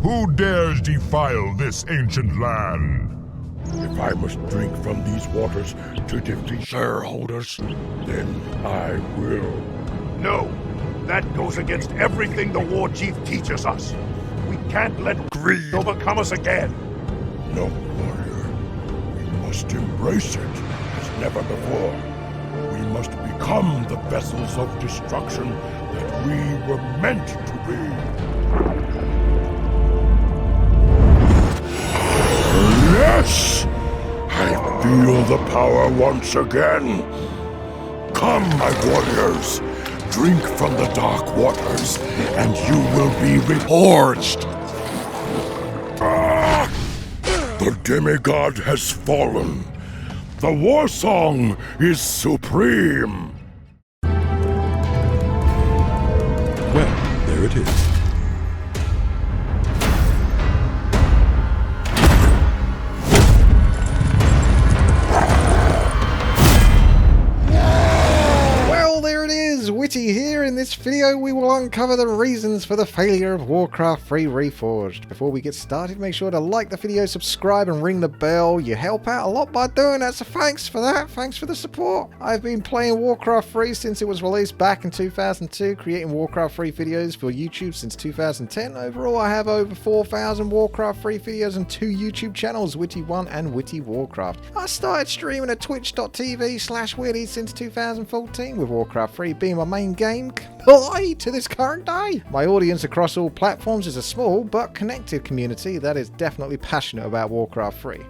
Who dares defile this ancient land? If I must drink from these waters to defeat shareholders, then I will. No, that goes against everything the war chief teaches us. We can't let greed overcome us again. No, warrior. We must embrace it as never before. We must become the vessels of destruction that we were meant to be. Yes! I feel the power once again. Come, my warriors. Drink from the dark waters, and you will be reforged. The demigod has fallen. The war song is supreme. Well, there it is. Witty here. In this video we will uncover the reasons for the failure of Warcraft 3 Reforged. Before we get started, make sure to like the video, subscribe and ring the bell. You help out a lot by doing that, so thanks for that. Thanks for the support. I've been playing Warcraft 3 since it was released back in 2002, creating Warcraft 3 videos for YouTube since 2010. Overall I have over 4,000 Warcraft 3 videos and 2 YouTube channels, Witty1 and WTiiWarcraft. I started streaming at twitch.tv/Witty since 2014, with Warcraft 3 being my main game to this current day. My audience across all platforms is a small but connected community that is definitely passionate about Warcraft 3,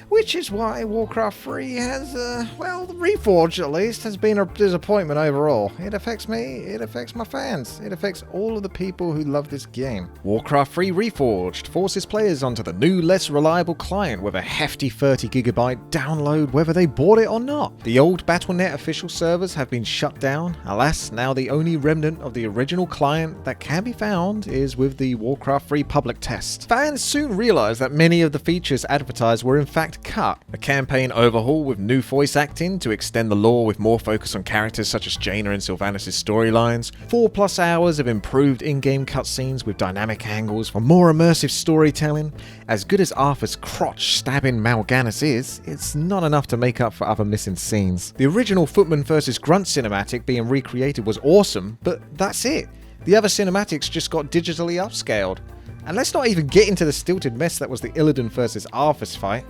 which is why Warcraft 3 has, well, Reforged at least, has been a disappointment overall. It affects me, it affects my fans, it affects all of the people who love this game. Warcraft 3 Reforged forces players onto the new, less reliable client with a hefty 30GB download whether they bought it or not. The old Battle.net official servers have been shut down. Alas, now the only remnant of the original client that can be found is with the Warcraft 3 public test. Fans soon realised that many of the features advertised were in fact cut. A campaign overhaul with new voice acting to extend the lore with more focus on characters such as Jaina and Sylvanas' storylines, 4+ hours of improved in-game cutscenes with dynamic angles for more immersive storytelling. As good as Arthur's crotch stabbing Mal'Ganis is, it's not enough to make up for other missing scenes. The original Footman vs Grunt cinematic being recreated was awesome, but that's it. The other cinematics just got digitally upscaled. And let's not even get into the stilted mess that was the Illidan vs Arthas fight.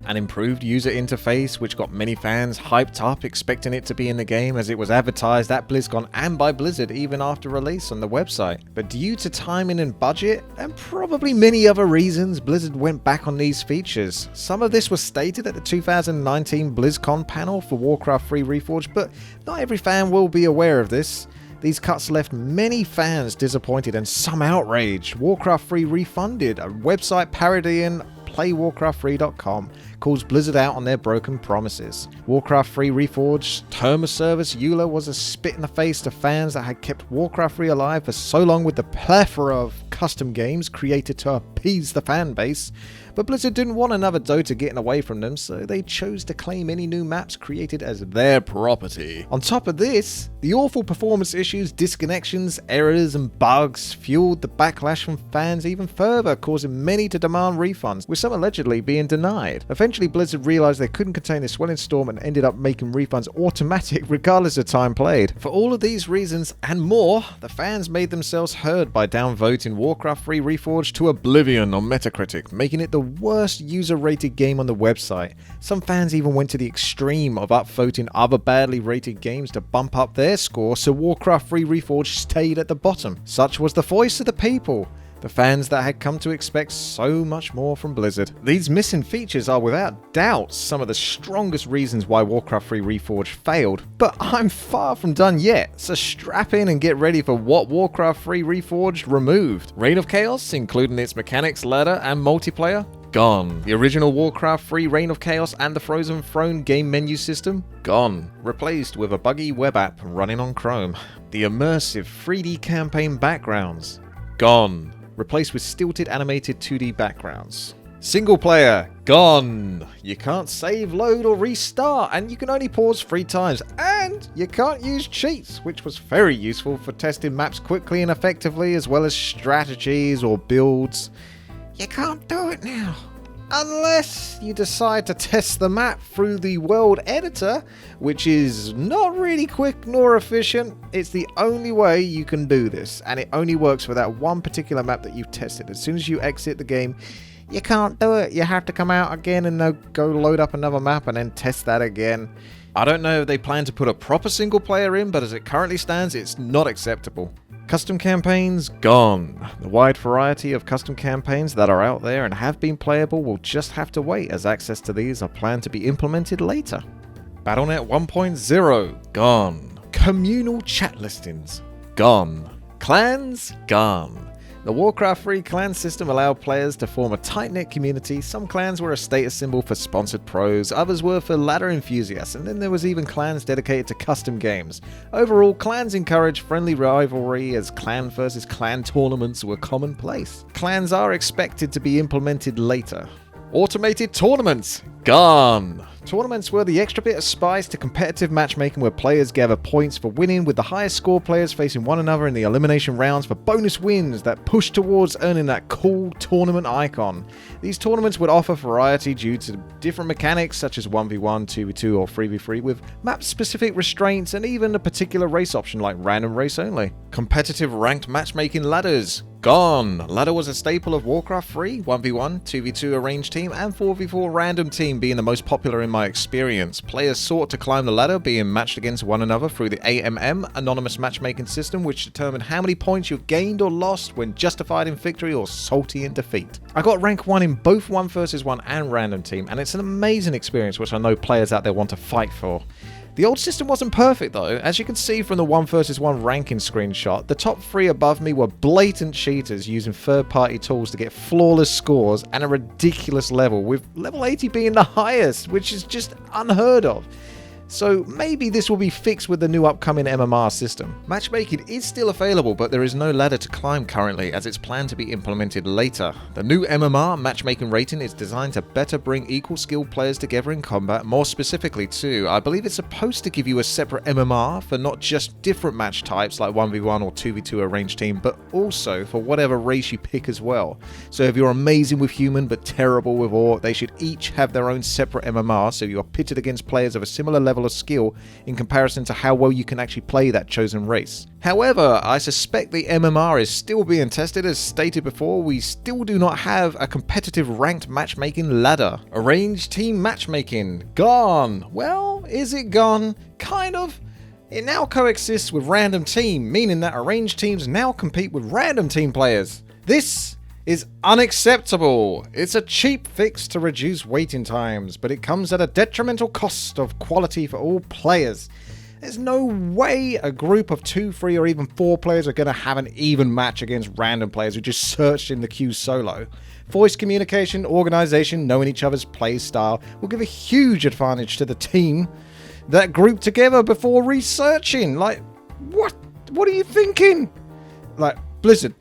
An improved user interface which got many fans hyped up expecting it to be in the game, as it was advertised at BlizzCon and by Blizzard even after release on the website. But due to timing and budget, and probably many other reasons, Blizzard went back on these features. Some of this was stated at the 2019 BlizzCon panel for Warcraft 3 Reforged, but not every fan will be aware of this. These cuts left many fans disappointed and some outraged. Warcraft 3 Refunded, a website parodying PlayWarcraft3.com, calls Blizzard out on their broken promises. Warcraft 3 Reforged's term of service EULA was a spit in the face to fans that had kept Warcraft 3 alive for so long with the plethora of custom games created to appease the fan base. But Blizzard didn't want another Dota getting away from them, so they chose to claim any new maps created as their property. On top of this, the awful performance issues, disconnections, errors and bugs fueled the backlash from fans even further, causing many to demand refunds, with some allegedly being denied. Eventually Blizzard realised they couldn't contain the swelling storm and ended up making refunds automatic regardless of time played. For all of these reasons and more, the fans made themselves heard by downvoting Warcraft 3 Reforged to oblivion on Metacritic, making it the worst user-rated game on the website. Some fans even went to the extreme of upvoting other badly rated games to bump up their score, so Warcraft 3 Reforged stayed at the bottom. Such was the voice of the people, the fans that had come to expect so much more from Blizzard. These missing features are without doubt some of the strongest reasons why Warcraft 3 Reforged failed, but I'm far from done yet, so strap in and get ready for what Warcraft 3 Reforged removed. Reign of Chaos, including its mechanics, ladder and multiplayer, gone. The original Warcraft 3 Reign of Chaos and the Frozen Throne game menu system, gone. Replaced with a buggy web app running on Chrome. The immersive 3D campaign backgrounds, gone. Replaced with stilted animated 2D backgrounds. Single player, gone. You can't save, load or restart, and you can only pause 3 times, and you can't use cheats, which was very useful for testing maps quickly and effectively, as well as strategies or builds. You can't do it now. Unless you decide to test the map through the world editor, which is not really quick nor efficient. It's the only way you can do this, and it only works for that one particular map that you've tested. As soon as you exit the game, you can't do it. You have to come out again and go load up another map and then test that again. I don't know if they plan to put a proper single player in, but as it currently stands, it's not acceptable. Custom campaigns, gone. The wide variety of custom campaigns that are out there and have been playable will just have to wait, as access to these are planned to be implemented later. Battle.net 1.0, gone. Communal chat listings, gone. Clans, gone. The Warcraft 3 clan system allowed players to form a tight-knit community. Some clans were a status symbol for sponsored pros, others were for ladder enthusiasts, and then there was even clans dedicated to custom games. Overall, clans encouraged friendly rivalry as clan versus clan tournaments were commonplace. Clans are expected to be implemented later. Automated tournaments, gone. Tournaments were the extra bit of spice to competitive matchmaking where players gather points for winning, with the highest score players facing one another in the elimination rounds for bonus wins that push towards earning that cool tournament icon. These tournaments would offer variety due to different mechanics such as 1v1, 2v2 or 3v3 with map-specific restraints and even a particular race option like random race only. Competitive ranked matchmaking ladders, gone. Ladder was a staple of Warcraft 3, 1v1, 2v2 arranged team, and 4v4 random team being the most popular in my experience. Players sought to climb the ladder, being matched against one another through the AMM, anonymous matchmaking system, which determined how many points you've gained or lost when justified in victory or salty in defeat. I got rank 1 in both 1 vs 1 and random team, and it's an amazing experience which I know players out there want to fight for. The old system wasn't perfect though. As you can see from the 1 vs 1 ranking screenshot, the top 3 above me were blatant cheaters using third-party tools to get flawless scores and a ridiculous level, with level 80 being the highest, which is just unheard of. So maybe this will be fixed with the new upcoming MMR system. Matchmaking is still available, but there is no ladder to climb currently, as it's planned to be implemented later. The new MMR matchmaking rating is designed to better bring equal skilled players together in combat. More specifically too, I believe it's supposed to give you a separate MMR for not just different match types like 1v1 or 2v2 arranged team, but also for whatever race you pick as well. So if you're amazing with human but terrible with orc, they should each have their own separate MMR, so you are pitted against players of a similar level of skill in comparison to how well you can actually play that chosen race. However, I suspect the MMR is still being tested. As stated before, we still do not have a competitive ranked matchmaking ladder. Arranged team matchmaking, gone. Well, is it gone? Kind of. It now coexists with random team, meaning that arranged teams now compete with random team players. This is unacceptable. It's a cheap fix to reduce waiting times, but it comes at a detrimental cost of quality for all players. There's no way a group of 2, 3 or even 4 players are going to have an even match against random players who just searched in the queue solo. Voice communication, organization, knowing each other's play style will give a huge advantage to the team that group together before researching. Like, what are you thinking? Like, Blizzard,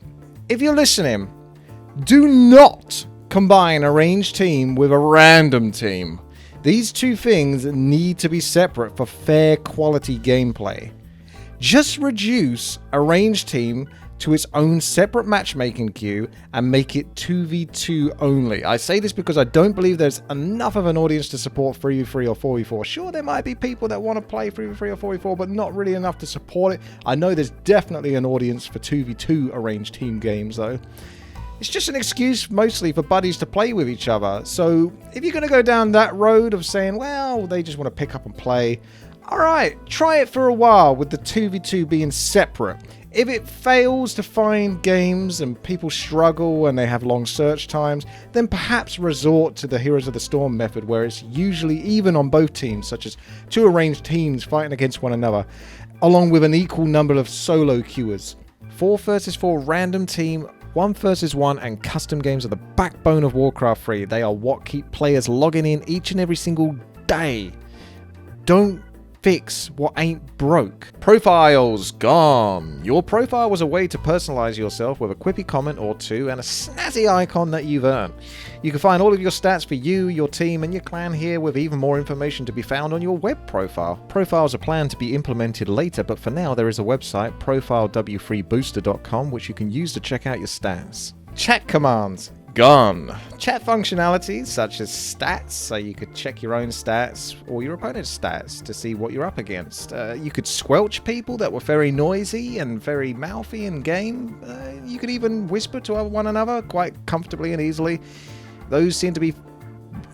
if you're listening, do not combine a ranged team with a random team. These two things need to be separate for fair quality gameplay. Just reduce a ranged team to its own separate matchmaking queue and make it 2v2 only. I say this because I don't believe there's enough of an audience to support 3v3 or 4v4. Sure, there might be people that want to play 3v3 or 4v4, but not really enough to support it. I know there's definitely an audience for 2v2 arranged team games though. It's just an excuse mostly for buddies to play with each other. So if you're going to go down that road of saying, well, they just want to pick up and play, alright, try it for a while with the 2v2 being separate. If it fails to find games and people struggle and they have long search times, then perhaps resort to the Heroes of the Storm method, where it's usually even on both teams, such as 2 arranged teams fighting against one another, along with an equal number of solo queuers. 4 vs 4 random team, 1 vs 1 and custom games are the backbone of Warcraft 3. They are what keep players logging in each and every single day. Don't fix what ain't broke. Profiles gone. Your profile was a way to personalize yourself with a quippy comment or two and a snazzy icon that you've earned. You can find all of your stats for you, your team, and your clan here, with even more information to be found on your web profile. Profiles are planned to be implemented later, but for now there is a website, profilewfreebooster.com, which you can use to check out your stats. Chat commands gone. Chat functionalities such as stats, so you could check your own stats or your opponent's stats to see what you're up against. You could squelch people that were very noisy and very mouthy in game. You could even whisper to one another quite comfortably and easily. Those seem to be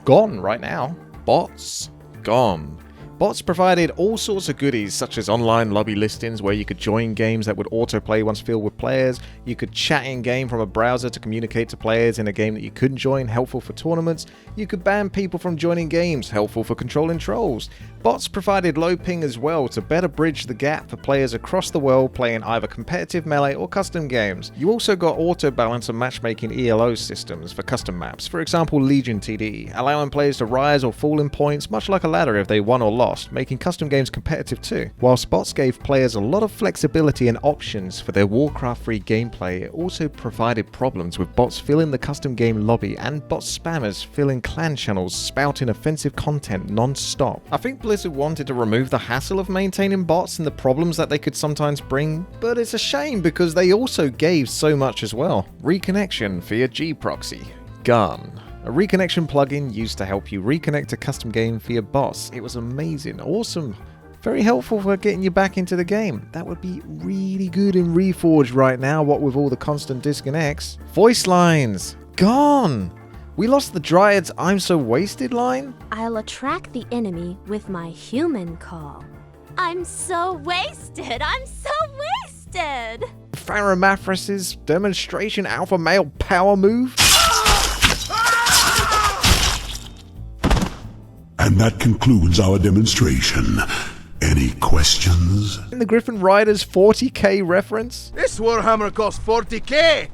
gone right now. Bots gone. Bots provided all sorts of goodies, such as online lobby listings where you could join games that would autoplay once filled with players. You could chat in-game from a browser to communicate to players in a game that you couldn't join, helpful for tournaments. You could ban people from joining games, helpful for controlling trolls. Bots provided low ping as well to better bridge the gap for players across the world playing either competitive melee or custom games. You also got auto balance and matchmaking ELO systems for custom maps, for example Legion TD, allowing players to rise or fall in points much like a ladder if they won or lost, making custom games competitive too. Whilst bots gave players a lot of flexibility and options for their Warcraft-free gameplay, it also provided problems with bots filling the custom game lobby and bot spammers filling clan channels spouting offensive content non-stop. I think Blizzard wanted to remove the hassle of maintaining bots and the problems that they could sometimes bring, but it's a shame because they also gave so much as well. Reconnection via G-Proxy. Gone. A reconnection plugin used to help you reconnect a custom game via bots. It was amazing, awesome, very helpful for getting you back into the game. That would be really good in Reforged right now, what with all the constant disconnects. Voice lines, gone. We lost the Dryad's I'm so wasted line. I'll attract the enemy with my human call. I'm so wasted, I'm so wasted. Pharaohmathras's demonstration alpha male power move. And that concludes our demonstration. Any questions? And the Griffin Rider's 40k reference. This Warhammer costs 40k!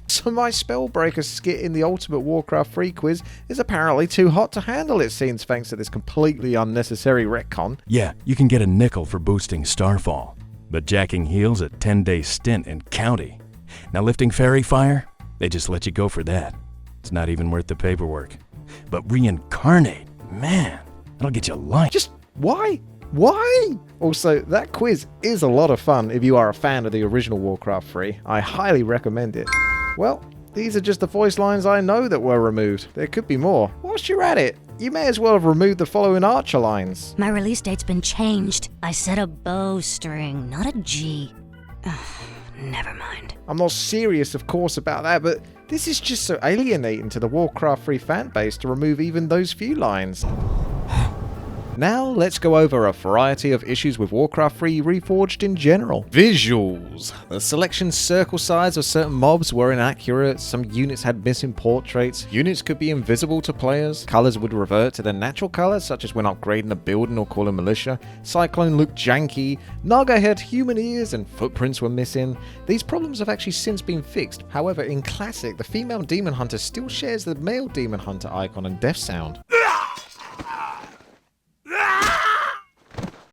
So my Spellbreaker skit in the Ultimate Warcraft free quiz is apparently too hot to handle, it seems, thanks to this completely unnecessary retcon. Yeah, you can get a nickel for boosting Starfall, but jacking heals a 10-day stint in County. Now lifting Fairy Fire, they just let you go for that. It's not even worth the paperwork. But Reincarnate, man, that'll get you life. Just why? Why? Also, that quiz is a lot of fun if you are a fan of the original Warcraft 3. I highly recommend it. Well, these are just the voice lines I know that were removed. There could be more. Whilst you're at it, you may as well have removed the following Archer lines. My release date's been changed. I said a bowstring, not a G. Never mind. I'm not serious, of course, about that, but this is just so alienating to the Warcraft 3 fanbase to remove even those few lines. Now let's go over a variety of issues with Warcraft 3 Reforged in general. Visuals. The selection circle size of certain mobs were inaccurate, some units had missing portraits, units could be invisible to players, colours would revert to their natural colours such as when upgrading a building or calling militia, Cyclone looked janky, Naga had human ears and footprints were missing. These problems have actually since been fixed, however in Classic the female Demon Hunter still shares the male Demon Hunter icon and death sound.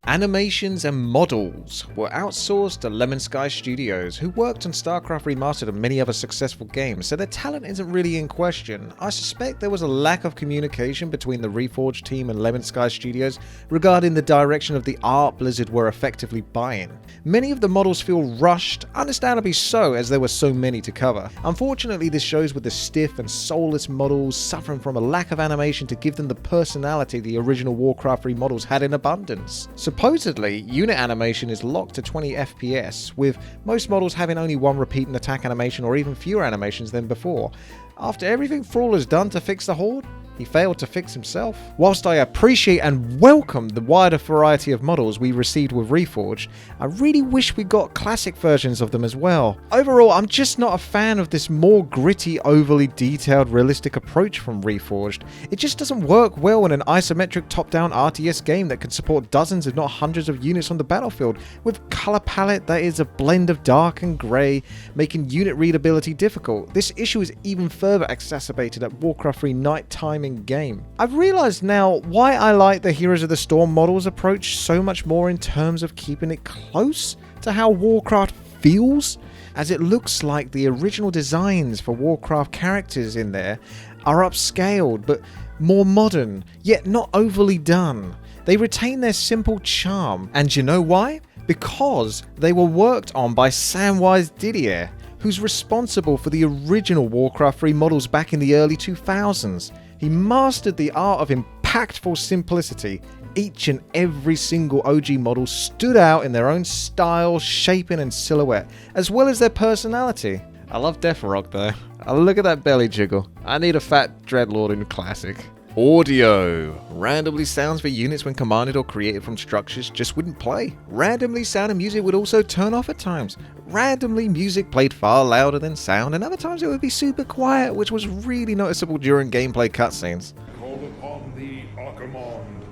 Animations and models were outsourced to Lemon Sky Studios, who worked on StarCraft Remastered and many other successful games, so their talent isn't really in question. I suspect there was a lack of communication between the Reforged team and Lemon Sky Studios regarding the direction of the art Blizzard were effectively buying. Many of the models feel rushed, understandably so, as there were so many to cover. Unfortunately, this shows with the stiff and soulless models suffering from a lack of animation to give them the personality the original Warcraft 3 models had in abundance. Supposedly, unit animation is locked to 20 FPS, with most models having only one repeat and attack animation or even fewer animations than before. After everything Thrall has done to fix the Horde, he failed to fix himself. Whilst I appreciate and welcome the wider variety of models we received with Reforged, I really wish we got classic versions of them as well. Overall, I'm just not a fan of this more gritty, overly detailed, realistic approach from Reforged. It just doesn't work well in an isometric top-down RTS game that can support dozens if not hundreds of units on the battlefield, with colour palette that is a blend of dark and grey, making unit readability difficult. This issue is even further exacerbated at Warcraft 3 night timing in-game. I've realized now why I like the Heroes of the Storm model's approach so much more in terms of keeping it close to how Warcraft feels, as it looks like the original designs for Warcraft characters in there are upscaled but more modern, yet not overly done. They retain their simple charm, and you know why? Because they were worked on by Samwise Didier, who's responsible for the original Warcraft 3 models back in the early 2000s. He mastered the art of impactful simplicity. Each and every single OG model stood out in their own style, shaping and silhouette, as well as their personality. I love Deathrock though. Look at that belly jiggle. I need a fat Dreadlord in Classic. Audio. Randomly sounds for units when commanded or created from structures just wouldn't play. Randomly sound and music would also turn off at times. Randomly music played far louder than sound, and other times it would be super quiet, which was really noticeable during gameplay cutscenes. Call upon thee, Archimond.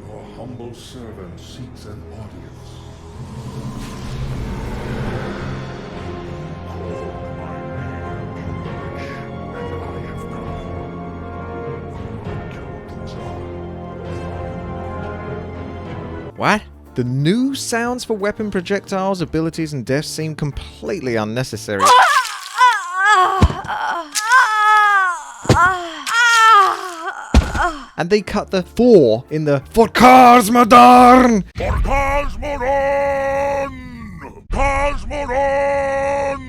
Your humble servant seeks an audience. Call my name, and I have come. What? The new sounds for weapon projectiles, abilities, and deaths seem completely unnecessary. And they cut the 4 in the For Cosmodon! For Cosmodon! Cosmodon!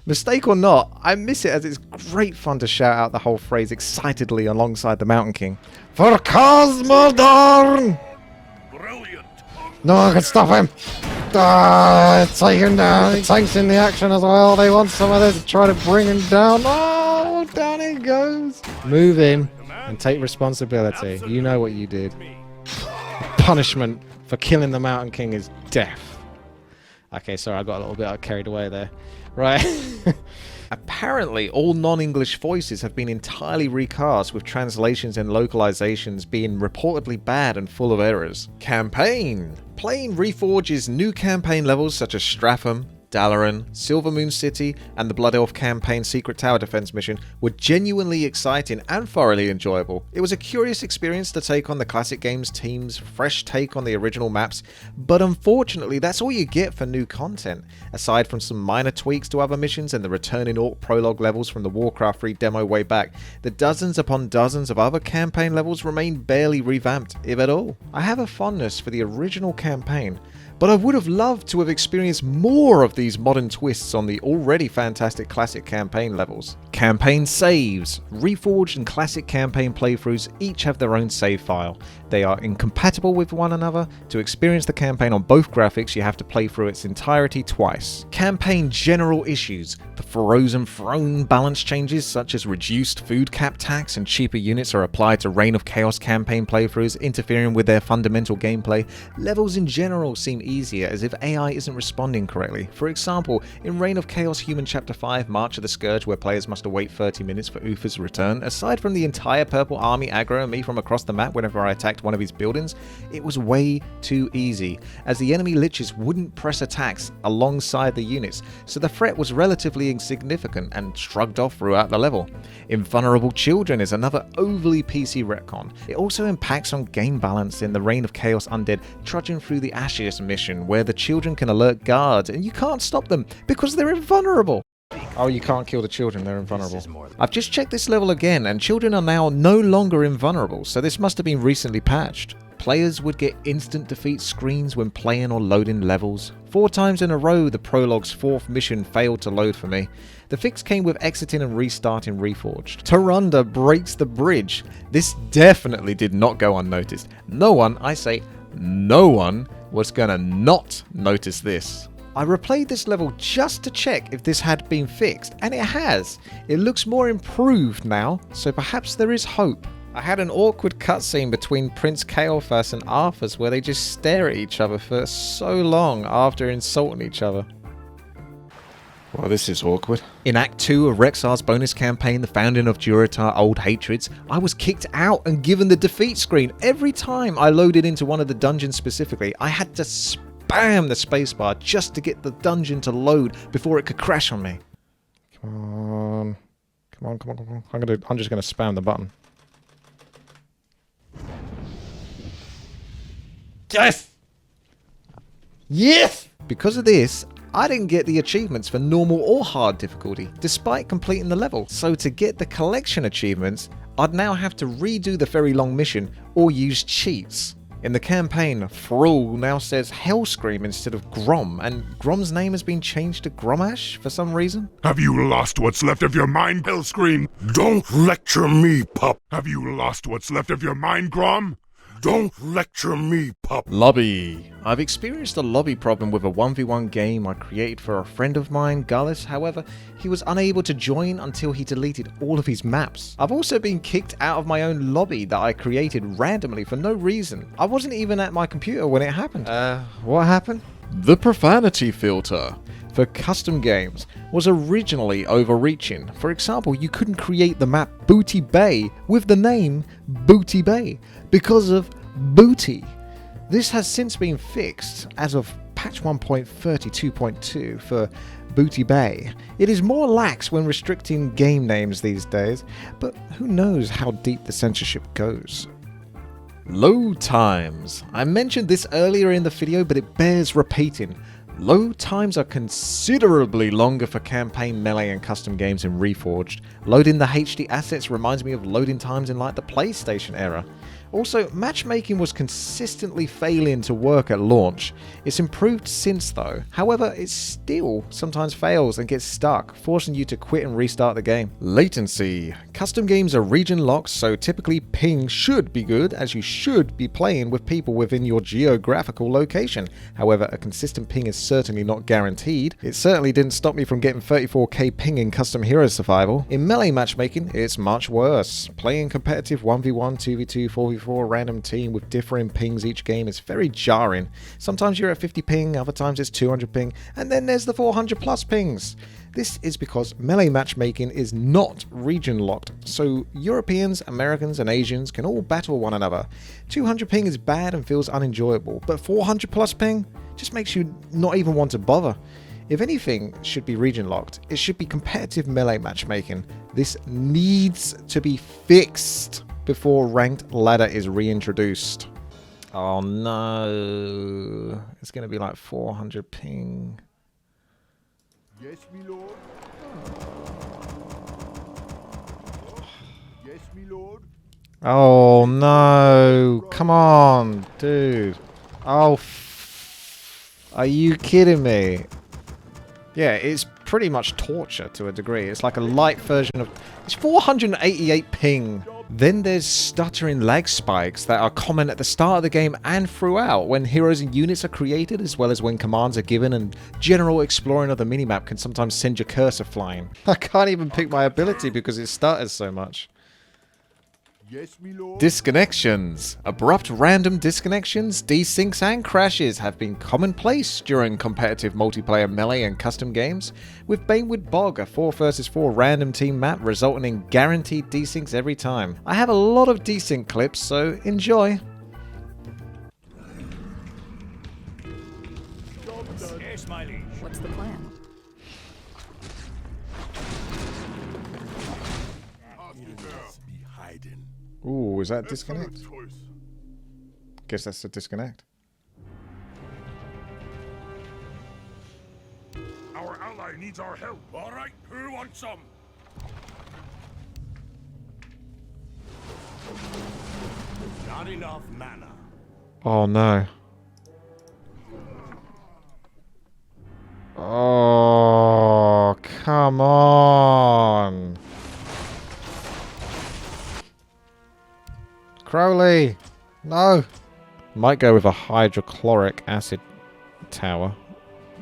Mistake or not, I miss it as it's great fun to shout out the whole phrase excitedly alongside the Mountain King. For Cosmodon! Brilliant. No one can stop him! Take him down. The tank's in the action as well. They want some of this to try to bring him down. Oh, down he goes. Move in and take responsibility. You know what you did. Punishment for killing the Mountain King is death. Okay, sorry, I got a little bit carried away there. Right. Apparently, all non-English voices have been entirely recast, with translations and localizations being reportedly bad and full of errors. Campaign! Playing Reforged's new campaign levels such as Stratham, Dalaran, Silvermoon City, and the Blood Elf campaign Secret Tower Defense mission were genuinely exciting and thoroughly enjoyable. It was a curious experience to take on the classic game's team's fresh take on the original maps, but unfortunately that's all you get for new content. Aside from some minor tweaks to other missions and the returning Orc prologue levels from the Warcraft 3 demo way back, the dozens upon dozens of other campaign levels remain barely revamped, if at all. I have a fondness for the original campaign, but I would have loved to have experienced more of these modern twists on the already fantastic classic campaign levels. Campaign saves. Reforged and classic campaign playthroughs each have their own save file. They are incompatible with one another. To experience the campaign on both graphics, you have to play through its entirety twice. Campaign general issues. The Frozen Throne balance changes, such as reduced food cap tax and cheaper units, are applied to Reign of Chaos campaign playthroughs, interfering with their fundamental gameplay. Levels in general seem easier, as if AI isn't responding correctly. For example, in Reign of Chaos Human Chapter 5, March of the Scourge, where players must await 30 minutes for Uther's return, aside from the entire purple army aggroing me from across the map whenever I attacked one of his buildings, it was way too easy, as the enemy liches wouldn't press attacks alongside the units, so the threat was relatively insignificant and shrugged off throughout the level. Invulnerable Children is another overly PC retcon. It also impacts on game balance in the Reign of Chaos Undead trudging through the Ashes mission, where the children can alert guards and you can't stop them because they're invulnerable. Oh, you can't kill the children, they're invulnerable. I've just checked this level again, and children are now no longer invulnerable, so this must have been recently patched. Players would get instant defeat screens when playing or loading levels. 4 times in a row, the prologue's 4th mission failed to load for me. The fix came with exiting and restarting Reforged. Tyrande breaks the bridge. This definitely did not go unnoticed. No one, I say no one, was gonna not notice this. I replayed this level just to check if this had been fixed, and it has. It looks more improved now, so perhaps there is hope. I had an awkward cutscene between Prince Kael'thas and Arthas where they just stare at each other for so long after insulting each other. Well, this is awkward. In Act 2 of Rexar's bonus campaign, The Founding of Durotar Old Hatreds, I was kicked out and given the defeat screen. Every time I loaded into one of the dungeons specifically, I had to spam the spacebar just to get the dungeon to load before it could crash on me. Come on. I'm just gonna spam the button. Yes! Yes! Because of this, I didn't get the achievements for normal or hard difficulty, despite completing the level. So to get the collection achievements, I'd now have to redo the very long mission or use cheats. In the campaign, Thrall now says Hellscream instead of Grom, and Grom's name has been changed to Grommash for some reason. Have you lost what's left of your mind, Hellscream? Don't lecture me, pup. Have you lost what's left of your mind, Grom? Don't lecture me, pup. Lobby. I've experienced a lobby problem with a 1v1 game I created for a friend of mine, Gullis. However, he was unable to join until he deleted all of his maps. I've also been kicked out of my own lobby that I created randomly for no reason. I wasn't even at my computer when it happened. What happened? The Profanity Filter for custom games was originally overreaching. For example, you couldn't create the map Booty Bay with the name Booty Bay because of booty. This has since been fixed as of patch 1.32.2 for Booty Bay. It is more lax when restricting game names these days, but who knows how deep the censorship goes. Load times. I mentioned this earlier in the video, but it bears repeating. Load times are considerably longer for campaign, melee and custom games in Reforged. Loading the HD assets reminds me of loading times in like the PlayStation era. Also, matchmaking was consistently failing to work at launch. It's improved since though. However, it still sometimes fails and gets stuck, forcing you to quit and restart the game. Latency. Custom games are region locked, so typically ping should be good, as you should be playing with people within your geographical location. However, a consistent ping is certainly not guaranteed. It certainly didn't stop me from getting 34k ping in custom hero survival. In melee matchmaking, it's much worse. Playing competitive 1v1, 2v2, 4v4 random team with differing pings each game is very jarring. Sometimes you're at 50 ping, other times it's 200 ping, and then there's the 400 plus pings. This is because melee matchmaking is not region locked, so Europeans, Americans and Asians can all battle one another. 200 ping is bad and feels unenjoyable, but 400 plus ping just makes you not even want to bother. If anything should be region locked, it should be competitive melee matchmaking. This needs to be fixed before ranked ladder is reintroduced. Oh no, it's gonna be like 400 ping. Yes, me lord. Yes, me lord. Oh no, come on, dude. Oh, are you kidding me? Yeah, it's pretty much torture to a degree. It's like a light version of... It's 488 ping. Then there's stuttering lag spikes that are common at the start of the game and throughout, when heroes and units are created, as well as when commands are given, and general exploring of the minimap can sometimes send your cursor flying. I can't even pick my ability because it stutters so much. Yes, me lord. Disconnections. Abrupt random disconnections, desyncs and crashes have been commonplace during competitive multiplayer melee and custom games, with Banewood Bog, a 4 vs 4 random team map resulting in guaranteed desyncs every time. I have a lot of desync clips, so enjoy. Yes, my liege. What's the plan? Be hiding. Ooh, is that disconnect? Guess that's a disconnect. Our ally needs our help. All right, who wants some? Not enough mana. Oh no. Oh, come on. Crowley! No! Might go with a hydrochloric acid tower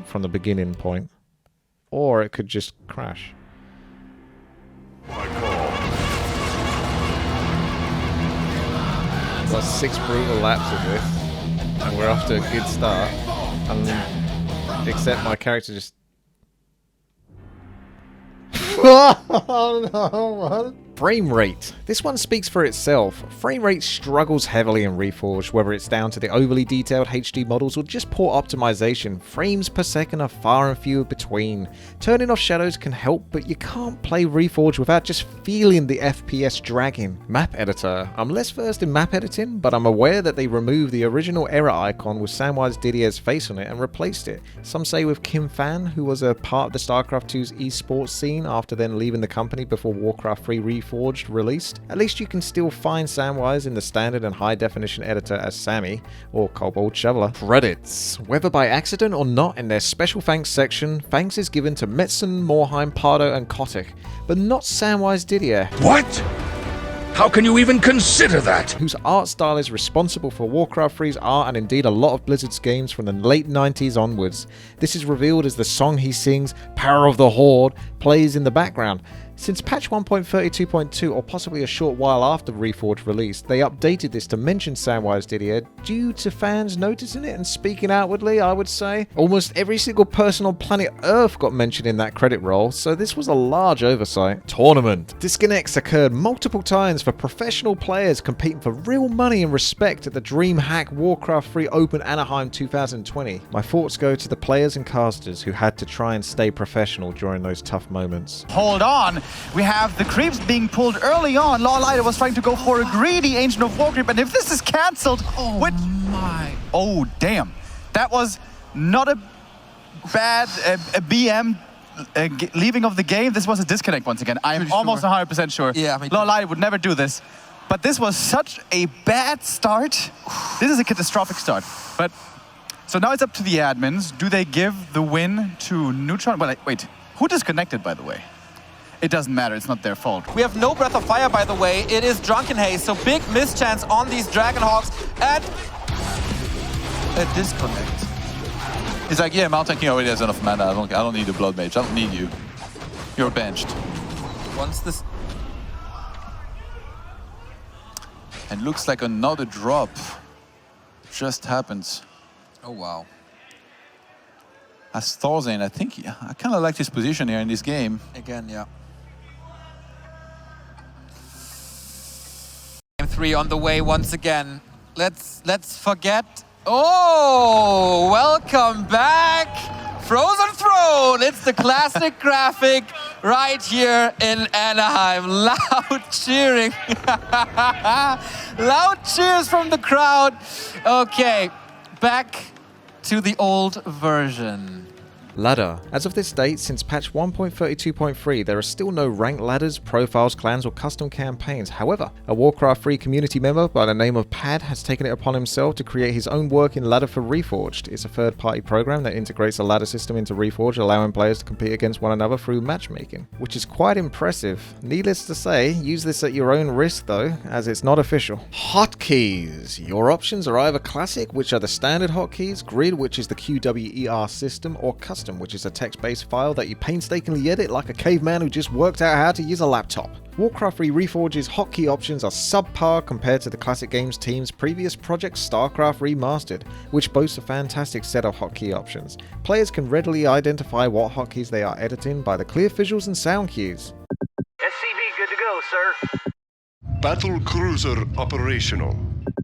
from the beginning point. Or it could just crash. Got 6 brutal laps of this. And we're off to a good start. Except my character just... Oh no, what? Framerate. This one speaks for itself. Framerate struggles heavily in Reforged, whether it's down to the overly detailed HD models or just poor optimization. Frames per second are far and few between. Turning off shadows can help, but you can't play Reforged without just feeling the FPS dragging. Map editor. I'm less versed in map editing, but I'm aware that they removed the original error icon with Samwise Didier's face on it and replaced it. Some say with Kim Fan, who was a part of the StarCraft 2's esports scene after then leaving the company before Warcraft 3 Reforged released. At least you can still find Samwise in the standard and high definition editor as Sammy or Kobold Shoveler. Credits. Whether by accident or not, in their special thanks section, thanks is given to Metzen, Morheim, Pardo and Kotick, but not Samwise Didier. What? How can you even consider that? Whose art style is responsible for Warcraft 3's art and indeed a lot of Blizzard's games from the late 90s onwards. This is revealed as the song he sings, Power of the Horde, plays in the background. Since patch 1.32.2 or possibly a short while after Reforged release, they updated this to mention Samwise Didier due to fans noticing it and speaking outwardly, I would say. Almost every single person on planet Earth got mentioned in that credit roll, so this was a large oversight. Tournament. Disconnects occurred multiple times for professional players competing for real money and respect at the DreamHack Warcraft 3 Open Anaheim 2020. My thoughts go to the players and casters who had to try and stay professional during those tough moments. Hold on. We have the creeps being pulled early on. Lawlighter was trying to go for a greedy Ancient of War creep, and if this is cancelled... Oh, damn. That was not a bad BM leaving of the game. This was a disconnect once again. I am almost 100% sure. Yeah, I mean, Lawlighter would never do this. But this was such a bad start. This is a catastrophic start. But so now it's up to the admins. Do they give the win to Neutron? Well, wait. Who disconnected, by the way? It doesn't matter, it's not their fault. we have no Breath of Fire, by the way. It is Drunken Haze, so big mischance on these Dragonhawks and a disconnect. He's like, yeah, Mountain King already has enough mana. I don't need a Blood Mage. I don't need you. You're benched. Once this... And looks like another drop just happens. Oh, wow. As Thorzane, I think I kind of like his position here in this game. Again, yeah. Game 3 on the way once again. Let's forget. Oh, welcome back, Frozen Throne. It's the classic graphic right here in Anaheim. Loud cheering. Loud cheers from the crowd. Okay, back to the old version. Ladder. As of this date, since patch 1.32.3, there are still no ranked ladders, profiles, clans, or custom campaigns. However, a Warcraft 3 community member by the name of Pad has taken it upon himself to create his own work in Ladder for Reforged. It's a third-party program that integrates a ladder system into Reforged, allowing players to compete against one another through matchmaking, which is quite impressive. Needless to say, use this at your own risk though, as it's not official. Hotkeys. Your options are either Classic, which are the standard hotkeys, Grid, which is the QWER system, or Custom, which is a text-based file that you painstakingly edit like a caveman who just worked out how to use a laptop. Warcraft 3 Reforged's hotkey options are subpar compared to the Classic Games team's previous project StarCraft Remastered, which boasts a fantastic set of hotkey options. Players can readily identify what hotkeys they are editing by the clear visuals and sound cues. SCV good to go, sir. Battle Cruiser operational.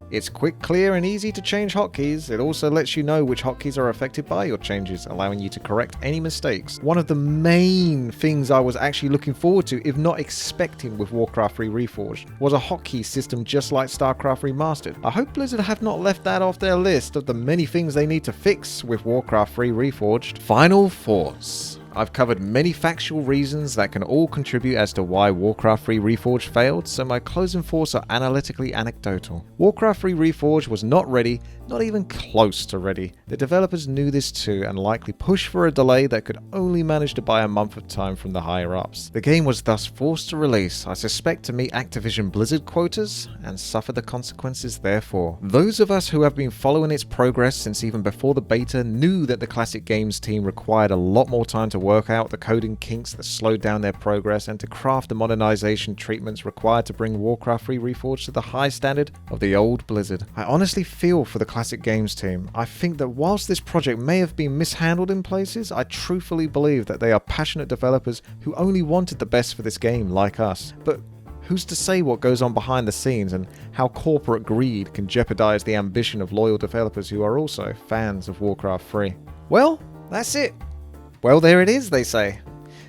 It's quick, clear, and easy to change hotkeys. It also lets you know which hotkeys are affected by your changes, allowing you to correct any mistakes. One of the main things I was actually looking forward to, if not expecting with Warcraft 3 Reforged, was a hotkey system just like StarCraft Remastered. I hope Blizzard have not left that off their list of the many things they need to fix with Warcraft 3 Reforged. Final thoughts. I've covered many factual reasons that can all contribute as to why Warcraft 3 Reforged failed, so my closing thoughts are analytically anecdotal. Warcraft 3 Reforged was not ready, not even close to ready. The developers knew this too and likely pushed for a delay that could only manage to buy a month of time from the higher ups. The game was thus forced to release, I suspect to meet Activision Blizzard quotas, and suffer the consequences therefore. Those of us who have been following its progress since even before the beta knew that the Classic Games team required a lot more time to work out the coding kinks that slowed down their progress and to craft the modernization treatments required to bring Warcraft 3 Reforged to the high standard of the old Blizzard. I honestly feel for the Classic Games team. I think that whilst this project may have been mishandled in places, I truthfully believe that they are passionate developers who only wanted the best for this game like us. But Who's to say what goes on behind the scenes and how corporate greed can jeopardize the ambition of loyal developers who are also fans of Warcraft 3? Well, that's it. Well, there it is, they say.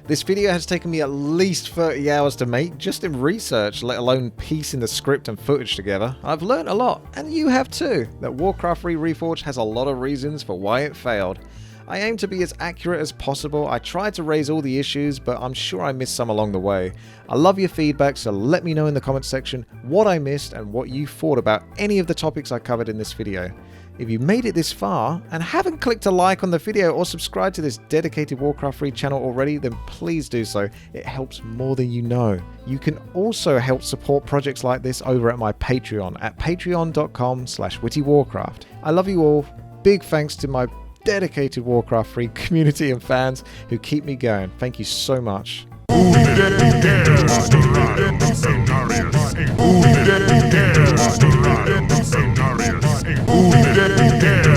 This video has taken me at least 30 hours to make, just in research, let alone piecing the script and footage together. I've learned a lot, and you have too, that Warcraft 3 Reforged has a lot of reasons for why it failed. I aim to be as accurate as possible. I tried to raise all the issues, but I'm sure I missed some along the way. I love your feedback, so let me know in the comments section what I missed and what you thought about any of the topics I covered in this video. If you made it this far and haven't clicked a like on the video or subscribed to this dedicated Warcraft 3 channel already, then please do so. It helps more than you know. You can also help support projects like this over at my Patreon at patreon.com/WTiiWarcraft. I love you all. Big thanks to my dedicated Warcraft 3 community and fans who keep me going. Thank you so much. Who dares to ride the Cenarius? Who dares to ride the Cenarius? Who dares